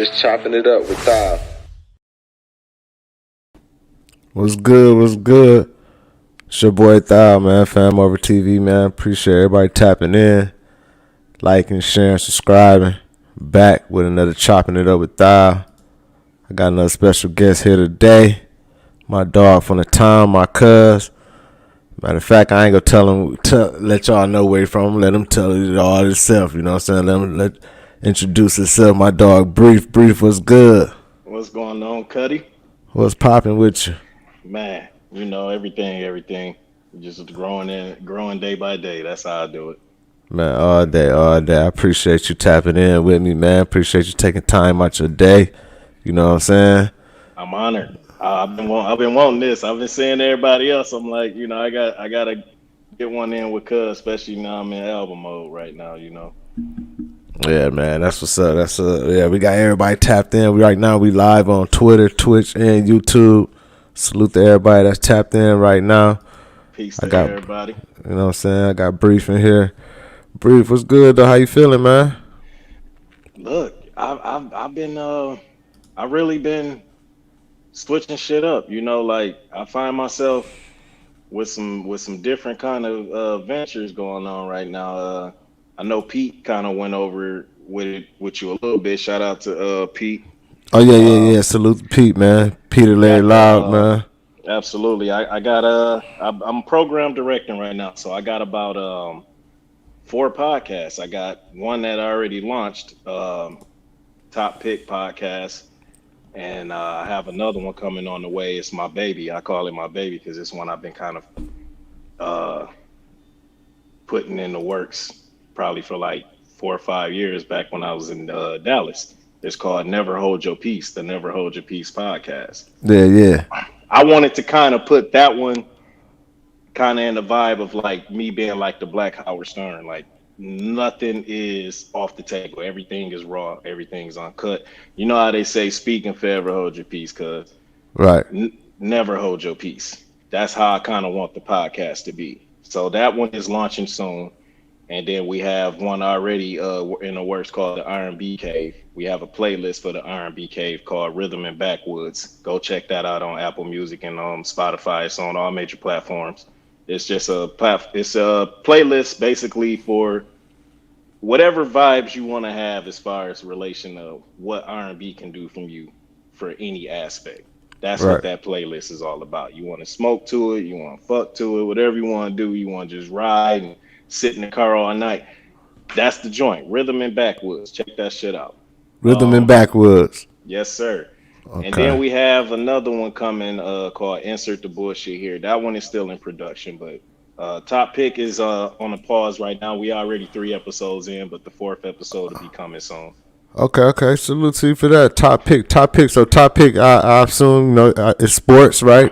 just chopping it up with Thal. What's good? What's good? It's your boy Thal, man. Fam over TV, man. Appreciate everybody tapping in, liking, sharing, subscribing. Back with another chopping it up with Thal. I got another special guest here today. My dog from the town, my cuz. Matter of fact, I ain't gonna let y'all know where he from. Let him tell it all himself. You know what I'm saying? Let introduce himself. My dog, Brief, what's good? What's going on, Cuddy? What's popping with you? Man, everything. Just growing day by day. That's how I do it. Man, all day. I appreciate you tapping in with me, man. Appreciate you taking time out your day. You know what I'm saying? I'm honored. I've been wanting this. I've been seeing everybody else. I'm like, I gotta get one in with Cuz, especially now I'm in album mode right now. Yeah, man. That's what's up. Yeah. We got everybody tapped in. Right now we live on Twitter, Twitch, and YouTube. Salute to everybody that's tapped in right now. Peace to everybody. You know what I'm saying? I got Brief in here. Brief, what's good though? How you feeling, man? Look, I've really been switching shit up. Like I find myself with some different kind of ventures going on right now. I know Pete kind of went over with it with you a little bit. Shout out to Pete. Oh yeah. Salute to Pete, man. Peter Larry Got the Loud, man. Absolutely. I got I'm program directing right now, so I got about 4 podcasts. I got one that I already launched, TopPick podcast, and I have another one coming on the way. It's my baby. I call it my baby because it's one I've been kind of uh, putting in the works probably for like 4 or 5 years back when I was in Dallas. It's called Never Hold Your Peace, the Never Hold Your Peace podcast. Yeah. I wanted to kind of put that one kind of in the vibe of like me being like the Black Howard Stern. Like nothing is off the table. Everything is raw. Everything's uncut. You know how they say, speak and forever hold your peace, cuz Right. never hold your peace. That's how I kind of want the podcast to be. So that one is launching soon. And then we have one already in the works called the R&B Cave. We have a playlist for the R&B Cave called Rhythm and Backwoods. Go check that out on Apple Music and Spotify. It's on all major platforms. It's just it's a playlist basically for whatever vibes you want to have as far as relation of what R&B can do from you for any aspect. That's Right. what that playlist is all about. You want to smoke to it, you want to fuck to it, whatever you want to do. You want to just ride and sit in the car all night. That's the joint. Rhythm and Backwoods. Check that shit out. Rhythm and Backwoods. Yes, sir. And then Okay. we have another one coming called Insert the Bullshit Here. That one is still in production, but Top Pick is on a pause right now. We already 3 episodes in, but the 4th episode will be coming soon. Okay. Salute to you for that. Top pick. So top pick. I assume it's sports, right?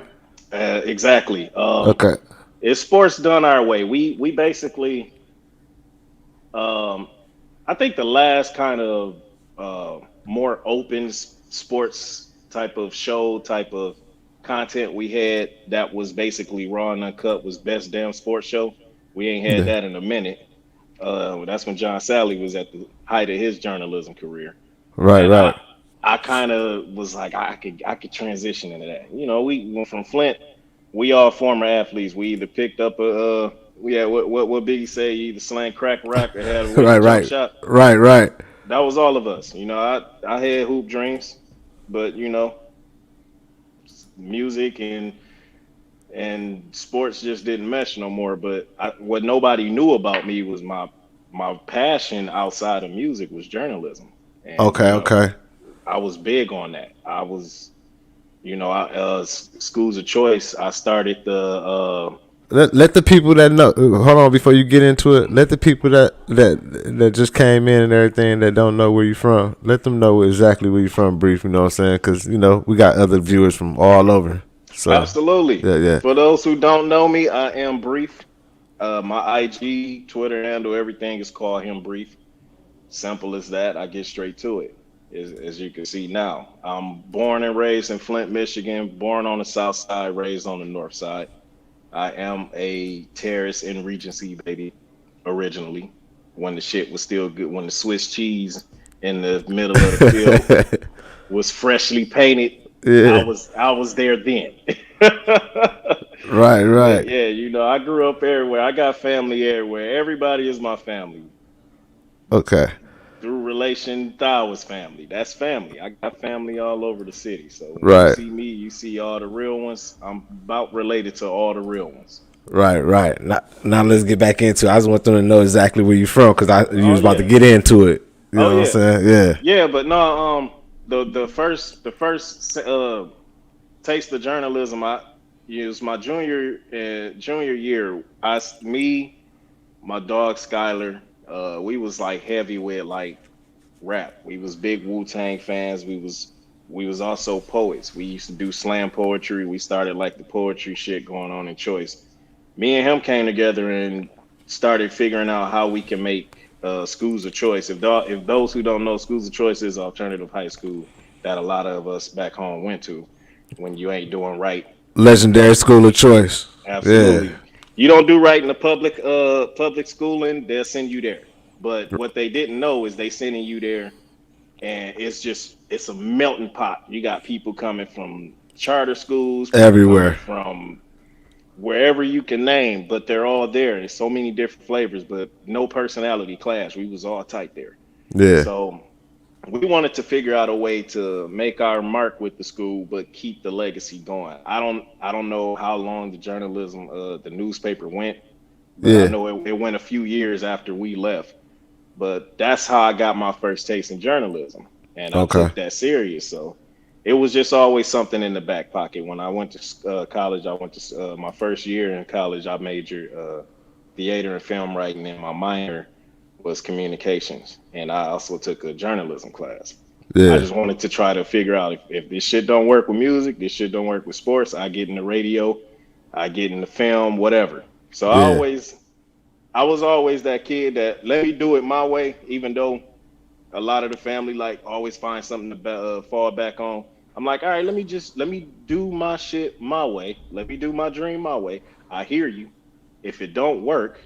Exactly. Okay. It's sports done our way. We basically, um, I think the last kind of more open sports type of show type of content we had that was basically raw and uncut was Best Damn Sports Show. We ain't had Yeah. that in a minute. That's when John Sally was at the height of his journalism career, and Right. I kind of was like I could transition into that. We went from Flint. We all former athletes. We either picked up we had what Biggie say, you either slang crack rock or had a winning jump shot. Right. That was all of us. I had hoop dreams, but music and sports just didn't mesh no more. But what nobody knew about me was my passion outside of music was journalism, and Okay. I was big on that. I was, schools of choice. I started the Let the people that know. Hold on before you get into it. Let the people that just came in and everything that don't know where you from. Let them know exactly where you from. Brief. You know what I'm saying? Because we got other viewers from all over. So absolutely. yeah. For those who don't know me, I am Brief. My IG, Twitter handle, everything is called him Brief. Simple as that. I get straight to it. As you can see now, I'm born and raised in Flint, Michigan. Born on the south side, raised on the north side. I am a terrorist in Regency, baby, originally, when the shit was still good, when the Swiss cheese in the middle of the field was freshly painted. I Yeah. was I was there then. Right, But right. yeah, I grew up everywhere. I got family everywhere. Everybody is my family. Okay. Through relation, thou was family. That's family. I got family all over the city. So when you Right. see me, you see all the real ones. I'm about related to all the real ones. Right, right. Now let's get back into it. I just want them to know exactly where you from because you Oh was about to yeah. get into it. You Oh know what I'm yeah. saying? Yeah. Yeah, but no, the first taste of journalism, I it was my junior year. Me, my dog Skylar, we was like heavy with like rap. We was big Wu Tang fans. We was also poets. We used to do slam poetry. We started like the poetry shit going on in Choice. Me and him came together and started figuring out how we can make schools of choice. If those who don't know, schools of choice is alternative high school that a lot of us back home went to when you ain't doing right in Legendary public. school of choice. Yeah. Absolutely. You don't do right in the public schooling, they'll send you there. But what they didn't know is they sending you there and it's a melting pot. You got people coming from charter schools, people coming Everywhere. from wherever you can name, but they're all there. There's so many different flavors, but no personality clash. We was all tight there. Yeah. So we wanted to figure out a way to make our mark with the school but keep the legacy going. I don't know how long the journalism the newspaper went, but I Yeah. know it went a few years after we left. But that's how I got my first taste in journalism, and I Okay. took that serious. So it was just always something in the back pocket. When I went to college, I went to my first year in college. I majored theater and film writing, and my minor was communications, and I also took a journalism class. I Yeah. just wanted to try to figure out if this shit don't work with music, this shit don't work with sports. I get in the radio, I get in the film, whatever. So Yeah. I was always that kid that let me do it my way, even though a lot of the family like always find something to fall back on. I'm like, all right, let me do my shit my way. Let me do my dream my way. I hear you. If it don't work,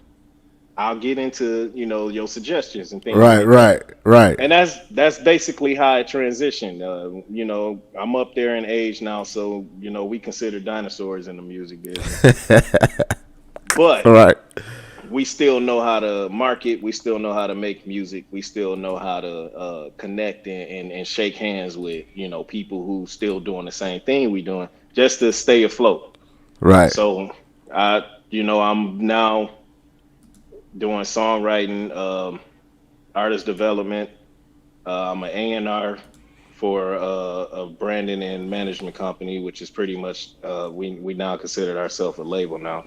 I'll get into your suggestions and things Right. like that. Right. Right. And that's basically how I transitioned. I'm up there in age now, so we consider dinosaurs in the music business. But Right. we still know how to market. We still know how to make music. We still know how to connect and shake hands with people who still doing the same thing we doing just to stay afloat. Right. So I'm now doing songwriting, artist development. I'm an A&R for a branding and management company, which is pretty much we now consider ourselves a label now.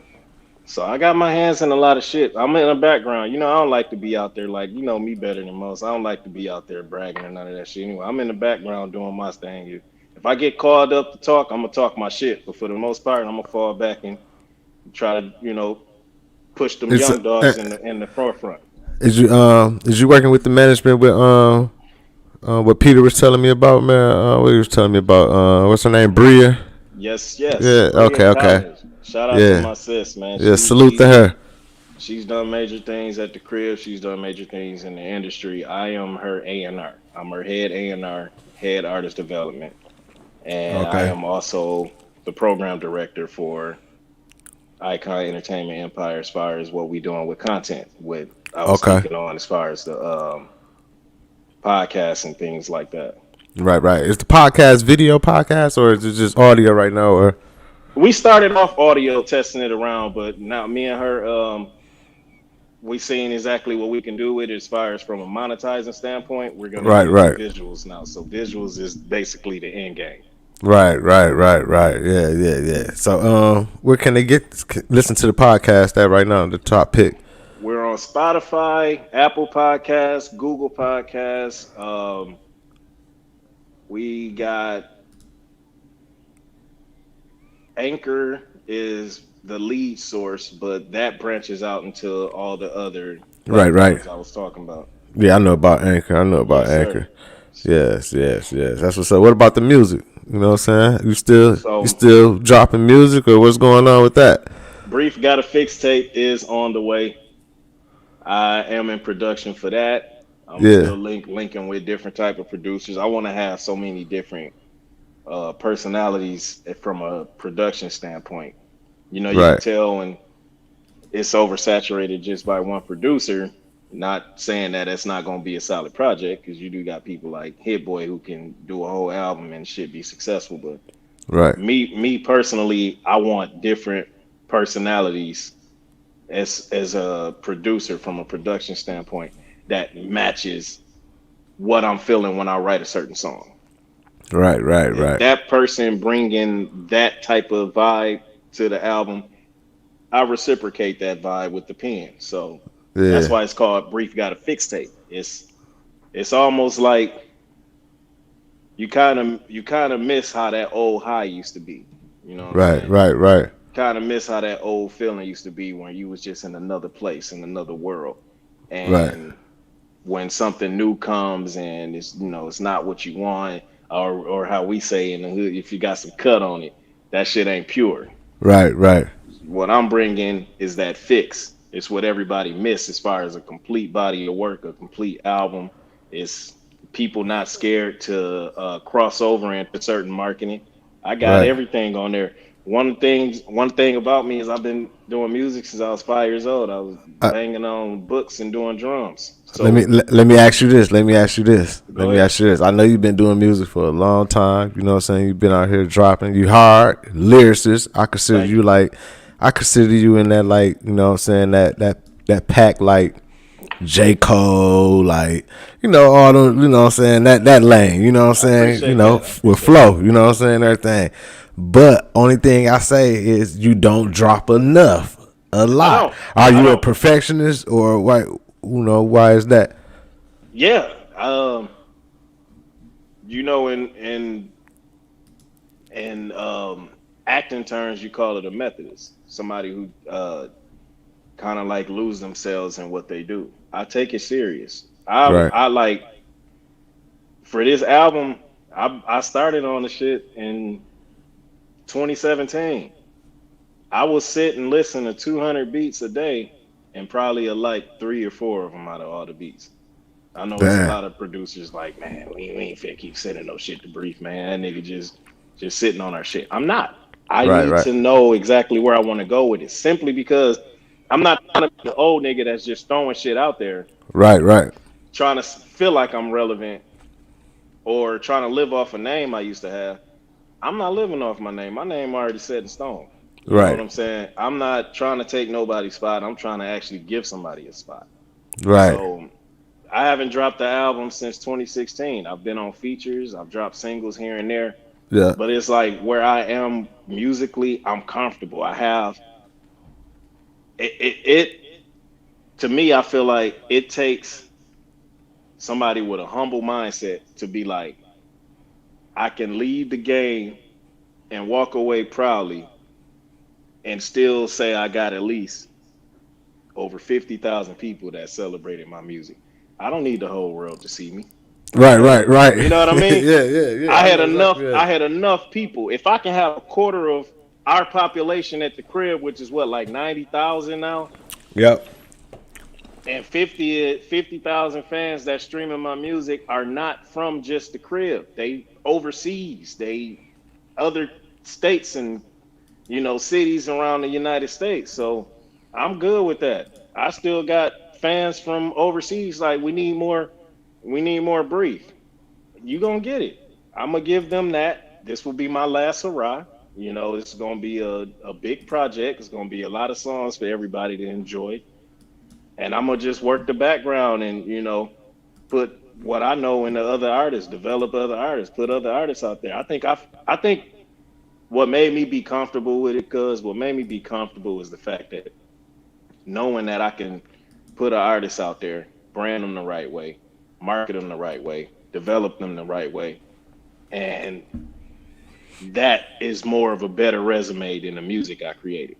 So I got my hands in a lot of shit. I'm in the background. I don't like to be out there like me better than most. I don't like to be out there bragging or none of that shit. Anyway, I'm in the background doing my thing. If I get called up to talk, I'm gonna talk my shit. But for the most part, I'm gonna fall back and try to push them It's young dogs in the forefront. is you working with the management with what Peter was telling me about, man? What he was telling me about, what's her name, Bria? Yes, yes, Yeah. Bria Okay. in Okay. college. Shout out to Yeah. my sis, man. Yeah. She Salute to she's her. She's done major things at the crib. She's done major things in the industry. I am her A&R. I'm her head A&R, head artist development, and I Okay. am also the program director for Icon Entertainment Empire as far as what we doing with content. With I was Okay. speaking on as far as the podcasts and things like that. Right. Right. Is the podcast video podcast or is it just audio right now? Or We started off audio testing it around, but now me and her we seen exactly what we can do with it as far as from a monetizing standpoint. We're going to right. get into Right. visuals now. So visuals is basically the end game. Right. Right. Right. Right. Yeah. Yeah. Yeah. So where can they listen to the podcast at right now? The top pick. We're on Spotify, Apple Podcasts, Google Podcasts. We got Anchor is the lead source, but that branches out into all the other Right. Right. platforms I was talking about. Yeah. I know about Anchor. I know about Yes, sir. Anchor. Yes, yes, yes. That's what's up. What about the music? You know what I'm saying? You So still dropping music or what's going on with that? Brief Got a Fix Tape is on the way. I am in production for that. I'm Yeah. still linking with different type of producers. I want to have so many different personalities from a production standpoint. You know, you can Right. tell when it's oversaturated just by one producer. Not saying that it's not going to be a solid project because you do got people like Hit Boy who can do a whole album and shit be successful. But Right. me personally, I want different personalities as a producer from a production standpoint that matches what I'm feeling when I write a certain song. Right. Right. If Right. that person bringing that type of vibe to the album, I reciprocate that vibe with the pen. So that's Yeah. why it's called Brief Got a Fixtape. It's almost like you kind of miss how that old high used to be. You know what I'm Right. saying? Right. Right. Kind of miss how that old feeling used to be when you was just in another place, in another world. Right. And when something new comes and it's not what you want, or how we say in the hood, if you got some cut on it, that shit ain't pure. Right. Right. What I'm bringing is that fix. It's what everybody missed as far as a complete body of work, a complete album. It's people not scared to cross over into certain marketing. I got Right. everything on there. One thing about me is I've been doing music since I was 5 years old. I was Uh, banging on books and doing drums. let me So let me ask you this. Let me ask you this. Let go me ahead. ask you this. I know you've been doing music for a long time. You know what I'm saying? You've been out here dropping. You hard lyricist. Thank you. I consider you in that, like, you know what I'm saying, that pack, like J. Cole, like, all the, you know what I'm saying, that lane, you know what I'm I saying, appreciate that. I with appreciate that. flow, you know what I'm saying, everything. But only thing I say is you don't drop enough, a I lot. don't. Are I you a don't. perfectionist, or why? Why is that? Yeah. In acting terms, you call it a methodist, somebody who kind of like lose themselves in what they do. I take it serious. Right, I like for this album. I started on the shit in 2017. I will sit and listen to 200 beats a day, and probably like three or four of them out of all the beats. I know it's a damn, lot of producers like, man, we ain't finna keep sending no shit to Brief, man. That nigga just sitting on our shit. I'm not. I right, need right, to know exactly where I want to go with it, simply because I'm not trying to be the old nigga that's just throwing shit out there, right, right, trying to feel like I'm relevant or trying to live off a name I used to have. I'm not living off my name. My name already set in stone. You know what right, I'm saying? I'm not trying to take nobody's spot. I'm trying to actually give somebody a spot. right, So I haven't dropped the album since 2016. I've been on features. I've dropped singles here and there, yeah, but it's like where I am musically, I'm comfortable. I have it to me. I feel like it takes somebody with a humble mindset to be like, I can leave the game and walk away proudly and still say I got at least over 50,000 people that celebrated my music. I don't need the whole world to see me. I right, had, right, right. you know what I mean? Yeah, yeah, yeah. I I had know enough. exactly that. I had enough people. If I can have a quarter of our population at the crib, which is what, like 90,000 now, Yep. and 50,000 fans that streaming my music are not from just the crib. They overseas. They other states and cities around the United States. So I'm good with that. I still got fans from overseas. Like we need more. We need more brief. You gonna get it. I'm gonna give them that. This will be my last hurrah. It's gonna be a big project. It's gonna be a lot of songs for everybody to enjoy. And I'm gonna just work the background and put what I know in the other artists, develop other artists, put other artists out there. I think what made me be comfortable with it, cuz what made me be comfortable is the fact that knowing that I can put an artist out there, brand them the right way, market them the right way, develop them the right way, and that is more of a better resume than the music I created.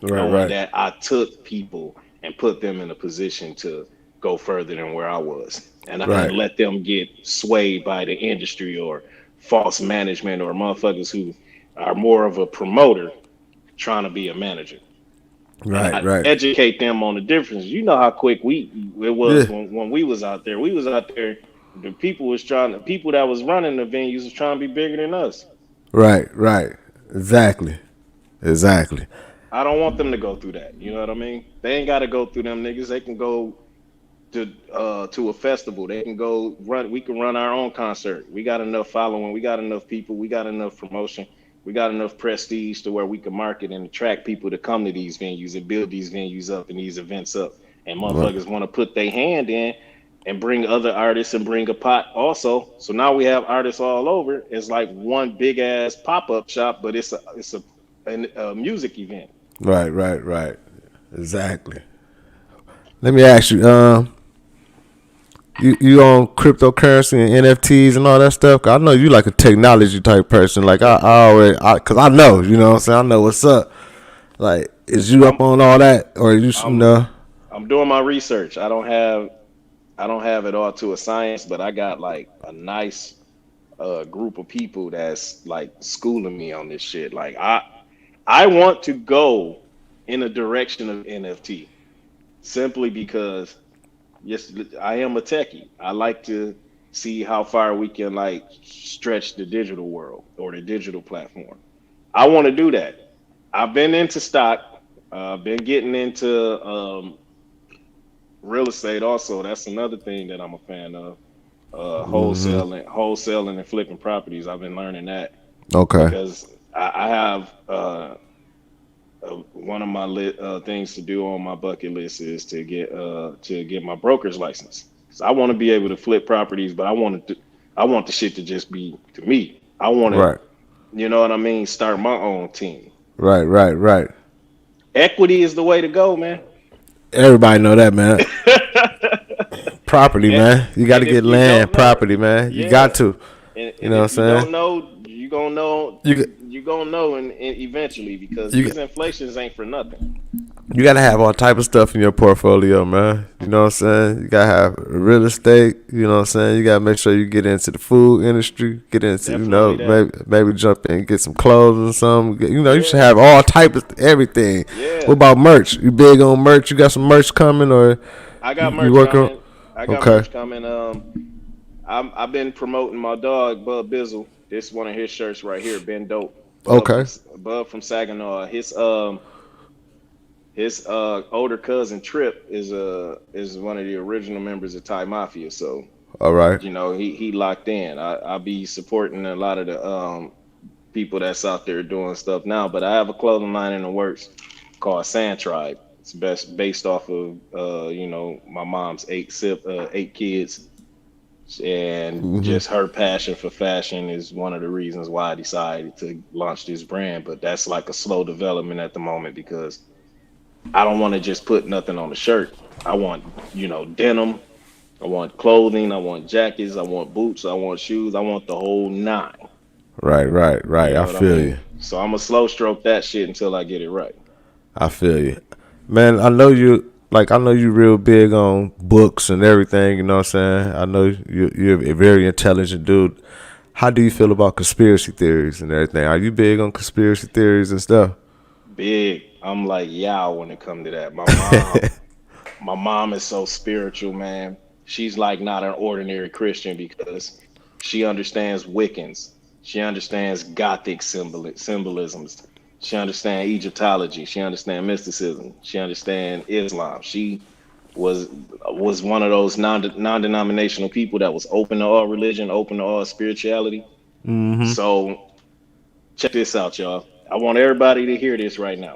Right, Knowing right, that I took people and put them in a position to go further than where I was, and I right, didn't let them get swayed by the industry or false management or motherfuckers who are more of a promoter trying to be a manager. and Right, I right. educate them on the difference. You know how quick we it was Yeah. when we was out there. We was out there. The people that was running the venues was trying to be bigger than us. Right, right. Exactly. Exactly. I don't want them to go through that. You know what I mean? They ain't got to go through them niggas. They can go to a festival. They can go run. We can run our own concert. We got enough following. We got enough people. We got enough promotion. We got enough prestige to where we can market and attract people to come to these venues and build these venues up and these events up. And Right, motherfuckers want to put their hand in and bring other artists and bring a pot also. So now we have artists all over. It's like one big ass pop up shop, but it's a music event. right, right, right. Exactly. Let me ask you, you on cryptocurrency and NFTs and all that stuff? 'Cause I know you like a technology type person. Like I always, cause I know, you know what I'm saying. I know what's up. Like, is you I'm up on all that, or you I'm know? I'm doing my research. I don't have it all to a science, but I got like a nice group of people that's like schooling me on this shit. Like I want to go in a direction of NFT simply because yes, I am a techie. I like to see how far we can like stretch the digital world or the digital platform. I want to do that. I've been into stock. I've been getting into real estate also. That's another thing that I'm a fan of. Wholesaling and flipping properties. I've been learning that Okay, because I have one of my things to do on my bucket list is to get my broker's license. So I want to be able to flip properties, but I want the shit to just be to me. I want to, right, you know what I mean, start my own team. right, right, right. Equity is the way to go, man. Everybody know that, man. Property, and, man. You got to and get if you land, don't know, property, man. You yeah. got to. You And know if what you I'm saying? don't know, you gonna know. You You gonna know, and eventually, because you these inflations ain't for nothing. you gotta have all type of stuff in your portfolio, man. You know what I'm saying? You gotta have real estate. You know what I'm saying? You gotta make sure you get into the food industry. Get into, Definitely that. maybe jump in and get some clothes or something. You know, you should Yeah, have all type of everything. What yeah. about merch? You big on merch? You got some merch coming, or I got you merch working on? coming. I got Okay, merch coming. I've been promoting my dog Bud Bizzle. This is one of his shirts right here. Ben Dope. okay, Bud from Saginaw. His older cousin Trip is one of the original members of Thai Mafia. So all right, he locked in. I'll be supporting a lot of the people that's out there doing stuff now. But I have a clothing line in the works called Sand Tribe. It's best based off of my mom's eight kids, and just her passion for fashion is one of the reasons why I decided to launch this brand. But that's like a slow development at the moment because I don't want to just put nothing on the shirt. I want denim. I want clothing. I want jackets. I want boots. I want shoes. I want the whole nine. right, right, You right. know I what I feel mean? you. So I'm gonna slow stroke that shit until I get it right. I feel you, man. I know you real big on books and everything. You know what I'm saying? I know you're a very intelligent dude. How do you feel about conspiracy theories and everything? Are you big on conspiracy theories and stuff? Big. I'm like yow when it come to that. My mom is so spiritual, man. She's like not an ordinary Christian because she understands Wiccans. She understands Gothic symbolisms. She understands Egyptology. She understands mysticism. She understands Islam. She was was one of those non-denominational people that was open to all religion, open to all spirituality. So check this out, y'all. I want everybody to hear this right now.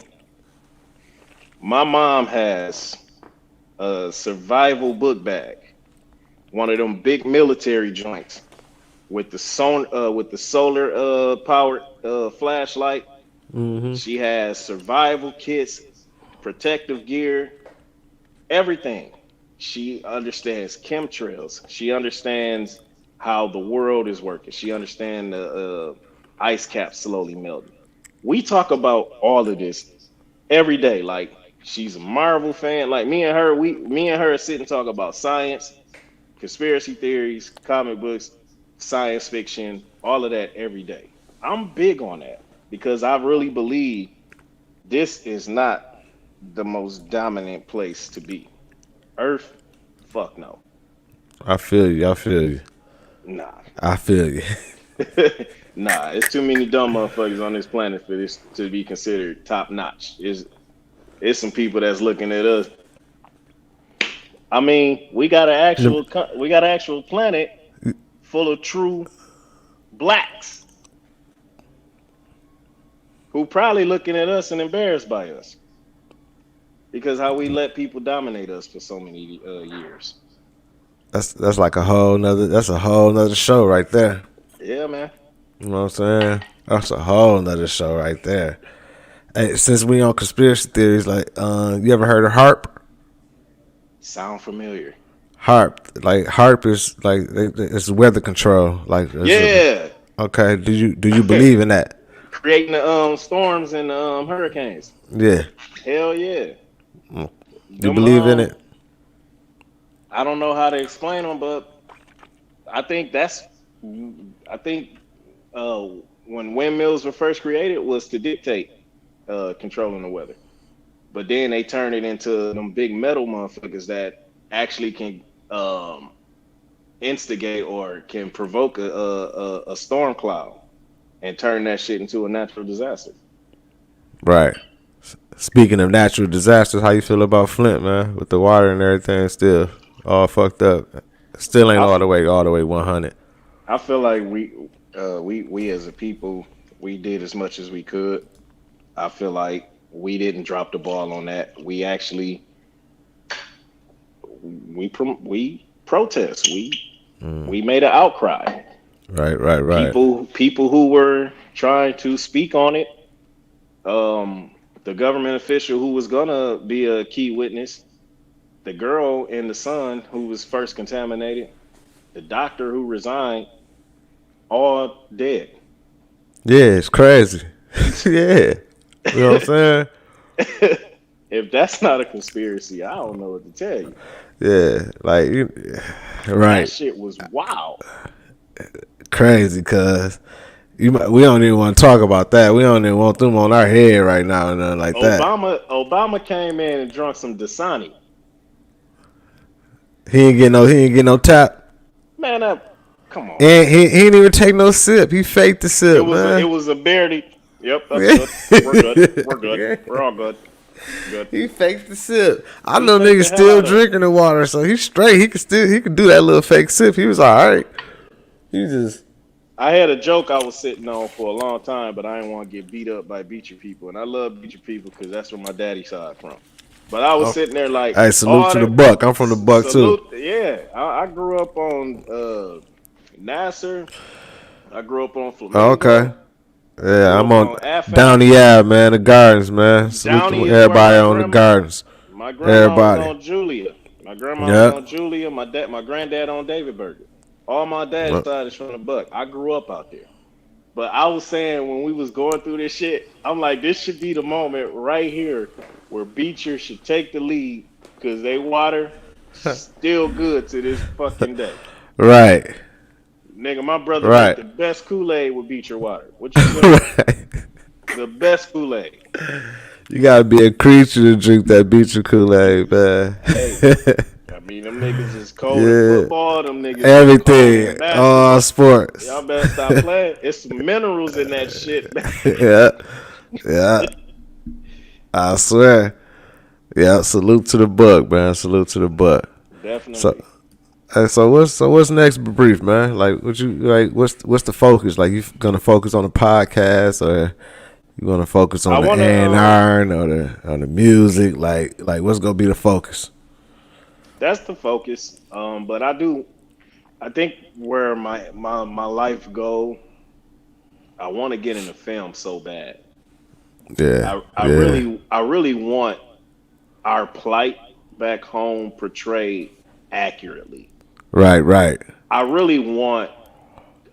My mom has a survival book bag, one of them big military joints with the solar powered flashlight. She has survival kits, protective gear, everything. She understands chemtrails. She understands how the world is working. She understands the ice cap slowly melting. We talk about all of this every day. Like she's a Marvel fan. Like me and her sit and talk about science, conspiracy theories, comic books, science fiction, all of that every day. I'm big on that because I really believe this is not. the most dominant place to be. Earth, fuck no. I feel you. I feel you. Nah. I feel you. Nah, it's too many dumb motherfuckers on this planet for this to be considered top notch. It's some people that's looking at us. I mean, we got an actual planet full of true blacks who probably looking at us and embarrassed by us because how we let people dominate us for so many years. That's like a whole nother. That's a whole nother show right there. Yeah, man. You know what I'm saying? That's a whole nother show right there. Hey, since we on conspiracy theories, like, you ever heard of HARP? Sound familiar? HARP is like it's weather control. Like, Yeah. okay. Do you believe in that? Creating the storms and hurricanes. Yeah. Hell yeah. Mm. You Them believe in it? I don't know how to explain them, but I think that's I think uh, when windmills were first created was to dictate controlling the weather. But then they turned it into them big metal motherfuckers that actually can instigate or can provoke a storm cloud and turn that shit into a natural disaster. Right. Speaking of natural disasters, how you feel about Flint, man? With the water and everything, still all fucked up. Still ain't I, all the way 100. I feel like we as a people we did as much as we could. I feel like we didn't drop the ball on that. We actually we protest. We made an outcry. Right, right, right, People who were trying to speak on it. The government official who was gonna be a key witness, the girl and the son who was first contaminated, the doctor who resigned, all dead. yeah, it's crazy. Yeah, you know what I'm saying? If that's not a conspiracy, I don't know what to tell you. Yeah, like, That right, shit was wild. crazy. Cause we don't even want to talk about that. We don't even want them on our head right now, and nothing like that. Obama came in and drunk some Dasani. He ain't get no tap, Man, come on, and man. he ain't even take no sip. He faked the sip, It man. was a barely. Yep, that's Yeah. good. We're good. We're good. We're all good. Good. He faked the sip. I He know faked niggas the hell still out of it. drinking the water, so he's straight. He could do that little fake sip. He was all right. He just I had a joke I was sitting on for a long time, but I didn't want to get beat up by Beecher people, and I love Beecher people because that's where my daddy side from. But I was oh, sitting there like, hey, salute oh, to the that buck. I'm from the buck too. salute. Yeah, I grew up on Nasser. I grew up on Oh, okay. Flamingo. I Yeah, grew I'm up on on Afam. Downey Ave, man. The gardens, man. Salute to Downey is where everybody on the gardens. my grandma was Everybody. on Julia. My grandma was Yep. on Julia. My granddad on David Burger. All my dad's Yep. side is from the Buck. I grew up out there. But I was saying when we was going through this shit, I'm like, this should be the moment right here where Beecher should take the lead because they water still good to this fucking day. Right. Nigga, my brother make Right. the best Kool-Aid with Beecher water. What you say? Right. The best Kool-Aid. You gotta be a creature to drink that beach Kool Aid, man. Hey, I mean, them niggas is cold in Yeah. football. Them niggas is cold in Everything. All basketball. Y'all sports. better stop playing. It's some minerals in that shit, man. Yeah. Yeah. I swear. Yeah. Salute to the buck, man. Salute to the buck. So, Definitely. what's next, brief, man? Like, what you like? What's the focus? Like, you gonna focus on the podcast, or you gonna focus I on the want A to. and R, or the music? Like, what's gonna be the focus? That's the focus. But I think where my life go, I want to get into film so bad. Yeah. Yeah. I really want our plight back home portrayed accurately. Right. Right. I really want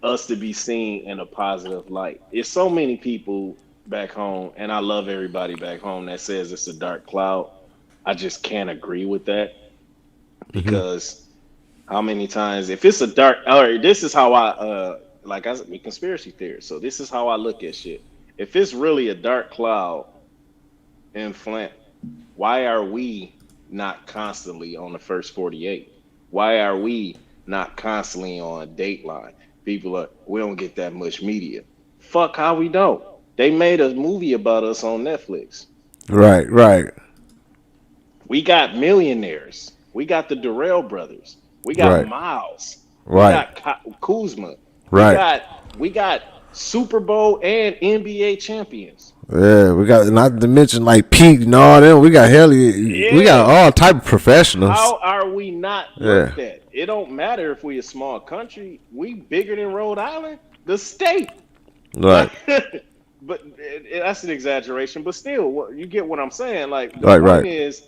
us to be seen in a positive light. It's so many people back home, and I love everybody back home that says it's a dark cloud. I just can't agree with that Hmm. because how many times if it's a dark all right, this is how I like I said, me conspiracy theorist. So this is how I look at shit. If it's really a dark cloud in Flint, Why are we not constantly on the first 48? Why are we not constantly on Dateline? People are, we don't get that much media. Fuck how we don't. They made a movie about us on Netflix. Right, right, We got millionaires. We got the Durrell brothers. We got right, Miles. We right, got Kuzma. We right. got we got Super Bowl and NBA champions. Yeah, we got not to mention like Pete and all them. We got we got Yeah. all type of professionals. How are we not Yeah, looked at? It don't matter if we a small country. We bigger than Rhode Island, the state. right, Like, but that's an exaggeration. But still, you get what I'm saying. Like the right, point right, is,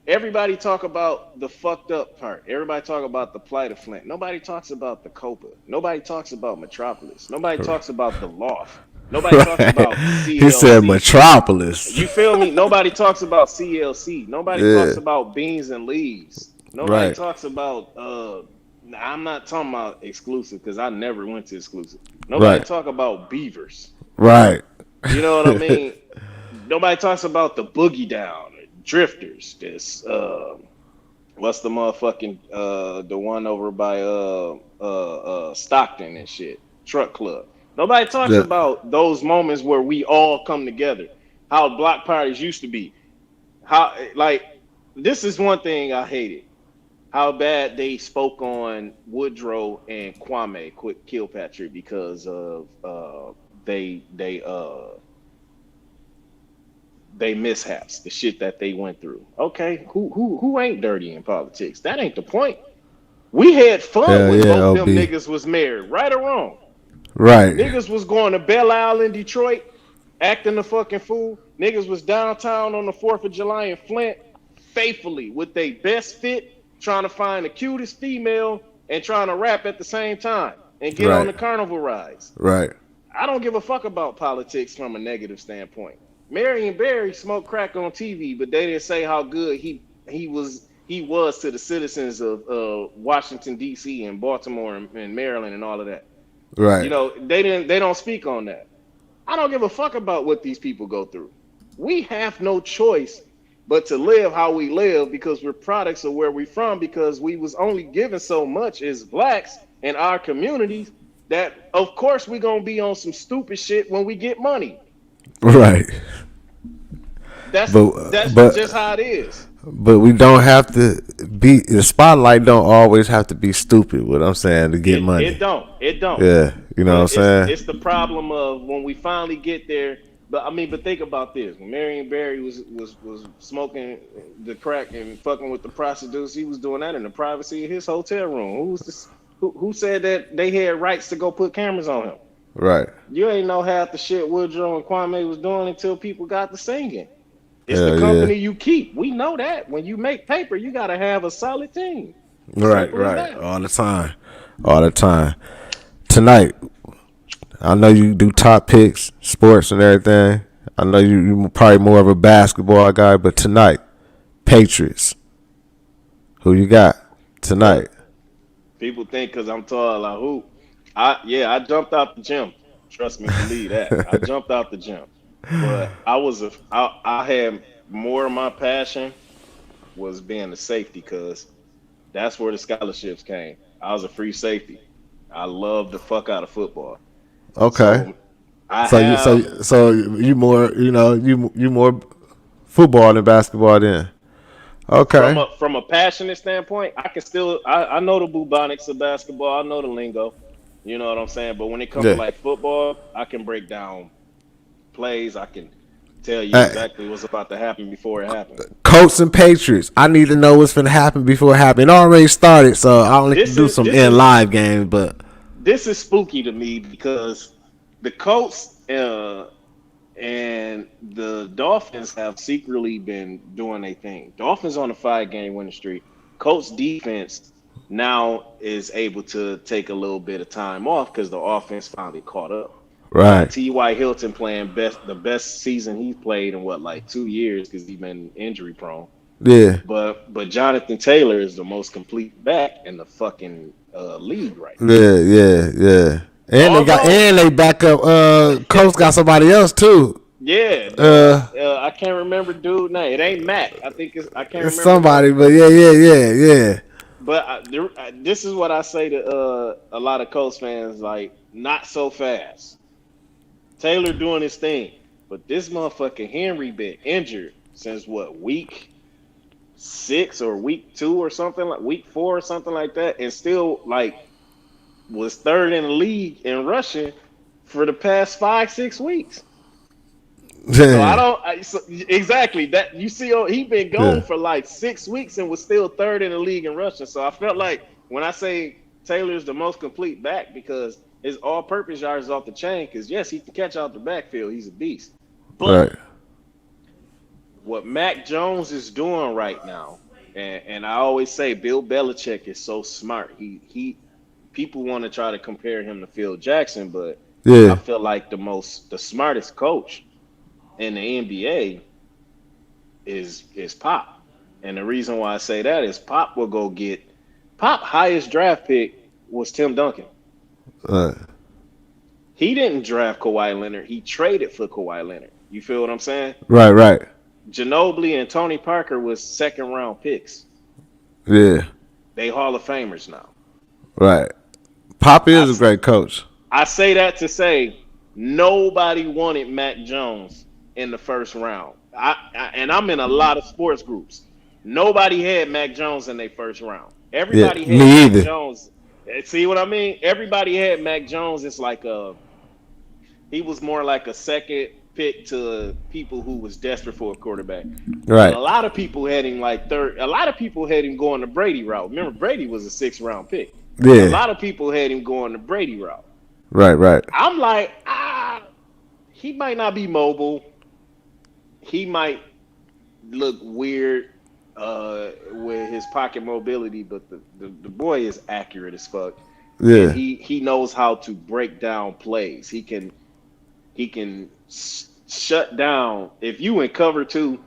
everybody talk about the fucked up part. Everybody talk about the plight of Flint. Nobody talks about the Copa. Nobody talks about Metropolis. Nobody talks about the Loft. Nobody talks right. about He said CLC. Metropolis. You feel me? Nobody talks about CLC. Nobody talks Yeah, about beans and leaves. Nobody right, talks about I'm not talking about exclusive because I never went to exclusive. Nobody right, talk about beavers. right, You know what I mean? Nobody talks about the boogie down, drifters. This what's the motherfucking the one over by Stockton and shit, Truck Club. Nobody talks yeah, about those moments where we all come together. How block parties used to be. How like this is one thing I hated. How bad they spoke on Woodrow and Kwame Kilpatrick because of they they uh they mishaps, the shit that they went through. Okay, who ain't dirty in politics? That ain't the point. We had fun hell when yeah, both them OB. niggas was married, right or wrong. Right, Niggas was going to Belle Isle in Detroit, acting the fucking fool. Niggas was downtown on the 4th of July in Flint, faithfully with their best fit, trying to find the cutest female and trying to rap at the same time and get on right, the carnival rides. right, I don't give a fuck about politics from a negative standpoint. Marion Barry smoked crack on TV, but they didn't say how good he was to the citizens of Washington D.C. and Baltimore and Maryland and all of that. You right. know, they don't speak on that. I don't give a fuck about what these people go through. We have no choice but to live how we live because we're products of where we from because we was only given so much as blacks in our communities that of course we're gonna be on some stupid shit when we get money. Right. That's But that's but just how it is. but we don't have to be the spotlight. Don't always have to be stupid. What I'm saying to get It money. don't. It don't. Yeah, you know what I'm But saying. it's the problem of when we finally get there. But I mean, but think about this: when Marion Barry was smoking the crack and fucking with the prostitutes, he was doing that in the privacy of his hotel room. Who said that they had rights to go put cameras on him? Right. You ain't know half the shit Woodrow and Kwame was doing until people got to singing. It's the Hell yeah. company you keep. We know that when you make paper, you got to have a solid team. Right. Simple as Right. that. All the time. All the time. Tonight, I know you do top picks, sports, and everything. I know you probably more of a basketball guy, but tonight, Patriots. Who you got tonight? Look, people think because I'm tall, I hoop. I jumped out the gym. Trust me, believe that. I jumped out the gym, but I had more of my passion was being a safety because that's where the scholarships came. I was a free safety. I love the fuck out of football. Okay. So I So you so have so you more you more football than basketball then. Okay. from a passionate standpoint, I can still I know the bubonics of basketball. I know the lingo. You know what I'm saying? But when it comes to Yeah. like football, I can break down plays. I can tell you Uh, exactly what's about to happen before it happens. Colts and Patriots. I need to know what's gonna happen before it happens. It already started, so I only can This do is some this in is live games. But this is spooky to me because the Colts and the Dolphins have secretly been doing their thing. Dolphins on a 5 game winning streak. Colts defense now is able to take a little bit of time off because the offense finally caught up. You got right, T.Y. Hilton playing the best season he's played in what like 2 years because he's been injury prone. yeah, But Jonathan Taylor is the most complete back in the fucking league right now. yeah. And they got Although and they back up. Colts got somebody else too. Yeah, Uh, I can't remember dude name. It ain't Mac. I think I can't it's remember the. somebody, but yeah. But this is what I say to a lot of Colts fans, like not so fast. Taylor doing his thing, but this motherfucking Henry been injured since what week 6 or week 2 or something like week 4 or something like that, and still like was third in the league in rushing for the past 5 6 weeks. So I Yeah, don't so exactly that you see. He been gone yeah, for like 6 weeks and was still third in the league in rushing. So I felt like when I say Taylor's the most complete back because his all-purpose yards is off the chain. Because yes, he can catch out the backfield. He's a beast. But right. what Mac Jones is doing right now, and I always say Bill Belichick is so smart. He people want to try to compare him to Phil Jackson, but I Yeah, feel like the smartest coach in the NBA is Pop. And the reason why I say that is Pop will go get Pop highest draft pick was Tim Duncan. uh, He didn't draft Kawhi Leonard. He traded for Kawhi Leonard. You feel what I'm saying? right. Ginobili and Tony Parker was second round picks. Yeah, They Hall of Famers now. right. Pop I, is a great coach. I say that to say nobody wanted Mac Jones in the first round. And I'm in a lot of sports groups. Nobody had Mac Jones in their first round. Yeah, Everybody had me Mac either. Jones. See what I mean? Everybody had Mac Jones. It's like he was more like a second pick to people who was desperate for a quarterback. And a Right. lot of people had him like third. A lot of people had him going the Brady route. Remember, Brady was a 6th round pick. A Yeah. lot of people had him going the Brady route. Right. I'm like, he might not be mobile. He might look weird with his pocket mobility, but the boy is accurate as fuck, and Yeah. he knows how to break down plays. He can shut down if you in cover two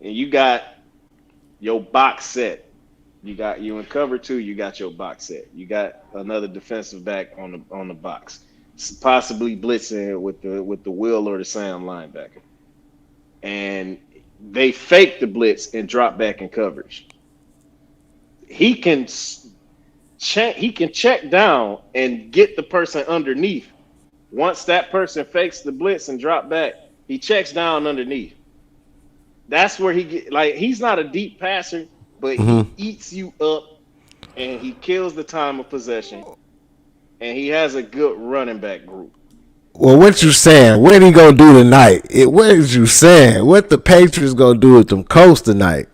and you got your box set. You got you in cover two. You got your box set. You got another defensive back on the box, possibly blitzing with the Will or the Sam linebacker, and they fake the blitz and drop back in coverage. He can check. He can check down and get the person underneath. Once that person fakes the blitz and drop back, he checks down underneath. That's where he get like he's not a deep passer, but he Hmm. eats you up and he kills the time of possession, and he has a good running back group. Well, what you saying? What he gonna do tonight? What is you saying? What the Patriots gonna do with them Colts tonight?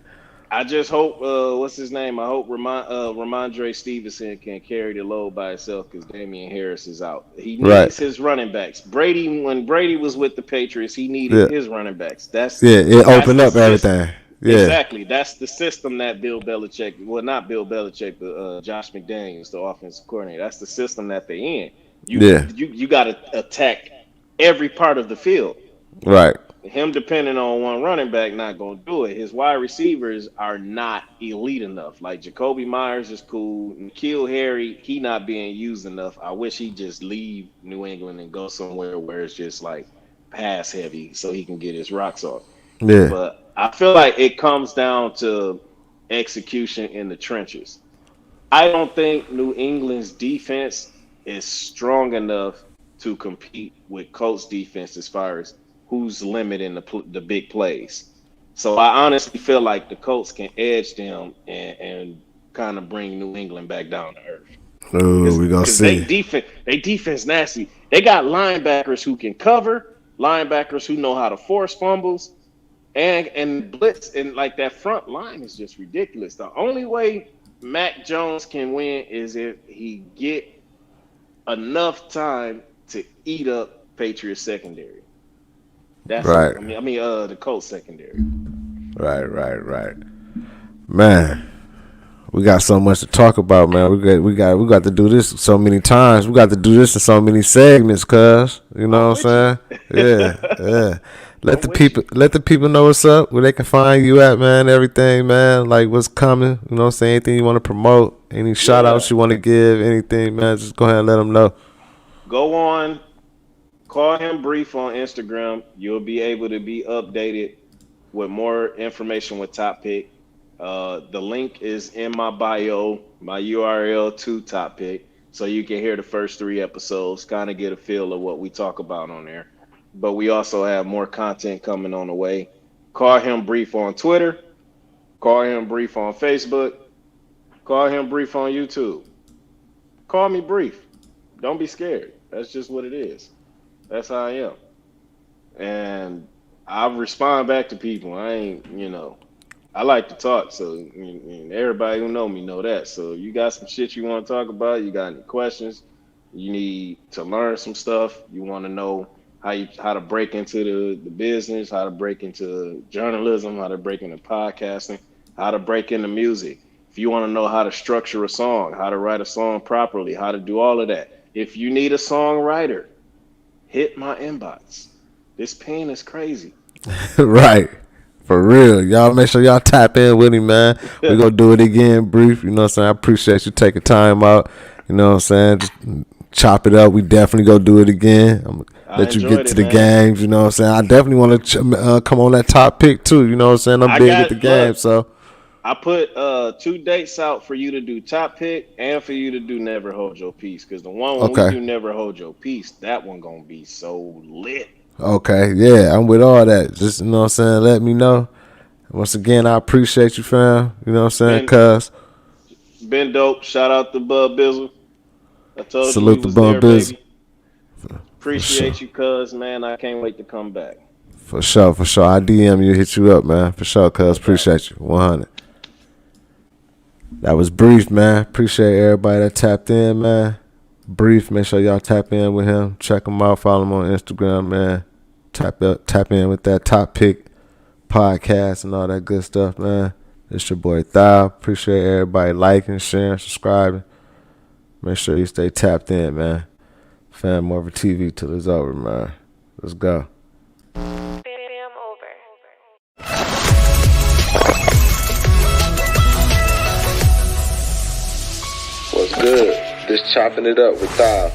I just hope what's his name? I hope Ramondre Stevenson can carry the load by himself because Damian Harris is out. He Right. needs his running backs. When Brady was with the Patriots, he needed Yeah. his running backs. Yeah. It That's opened the up system. everything. Yeah. Exactly. That's the system that Bill Belichick, well, not Bill Belichick, but Josh McDaniels, the offensive coordinator. That's the system that they're in. Yeah. You got to attack every part of the field. Right. Him depending on one running back not gonna do it. His wide receivers are not elite enough. Like Jacoby Myers is cool. N'Keal Harry, he not being used enough. I wish he just leave New England and go somewhere where it's just like pass heavy so he can get his rocks off. Yeah. But I feel like it comes down to execution in the trenches. I don't think New England's defense is strong enough to compete with Colts defense as far as who's limiting the big plays. So I honestly feel like the Colts can edge them and kind of bring New England back down to earth Oh, we gonna because they see. defense nasty. They got linebackers who can cover, linebackers who know how to force fumbles, and blitz, and like that front line is just ridiculous. The only way Mac Jones can win is if he get enough time to eat up Patriots secondary. That's Right. the Colts secondary. Right. Man, we got so much to talk about, man. We got to do this so many times. We got to do this in so many segments, cuz. You know I'm what with you. I'm saying? Yeah. I'm with you. Let the people know what's up, where they can find you at, man, everything, man. Like what's coming. You know what I'm saying? Anything you want to promote, any shout Yeah. outs you want to give, anything, man, just go ahead and let them know. Go on Call him Brief on Instagram. You'll be able to be updated with more information with TopPick. The link is in my bio, my URL to TopPick, so you can hear the first 3 episodes, kind of get a feel of what we talk about on there. But we also have more content coming on the way. Call him Brief on Twitter. Call him Brief on Facebook. Call him Brief on YouTube. Call me Brief. Don't be scared. That's just what it is. That's how I am. And I respond back to people. I ain't, I like to talk. So everybody who know me know that. So you got some shit you want to talk about, you got any questions, you need to learn some stuff, you want to know how to break into the business, how to break into journalism, how to break into podcasting, how to break into music. If you want to know how to structure a song, how to write a song properly, how to do all of that. If you need a songwriter, hit my inbox. This pen is crazy. Right. For real. Y'all make sure y'all tap in with him, man. We're going to do it again, Brief. You know what I'm saying? I appreciate you taking time out. You know what I'm saying? Just chop it up. We definitely go do it again. I'm let you get to the games. You know what I'm saying? I definitely want to come on that top pick, too. You know what I'm saying? I'm big at the game, so. I put 2 dates out for you to do Top Pick and for you to do Never Hold Your Peace. Because the one when we do Never Hold Your Peace, that one going to be so lit. Okay, yeah, I'm with all that. Just, you know what I'm saying, let me know. Once again, I appreciate you, fam. You know what I'm saying, cuz. Been dope. Shout out to Bud Bizzle. I told Salute you he was the there, Bizzle. baby. Appreciate you, cuz, man. I can't wait to come back. For sure. I DM you, hit you up, man. For sure, cuz. Appreciate you. 100. That was Brief, man. Appreciate everybody that tapped in, man. Brief, make sure y'all tap in with him. Check him out. Follow him on Instagram, man. Tap in with that Top Pick podcast and all that good stuff, man. It's your boy Thou. Appreciate everybody liking, sharing, subscribing. Make sure you stay tapped in, man. Fam over TV till it's over, man. Let's go. What's good? This Chopping It Up with Thou.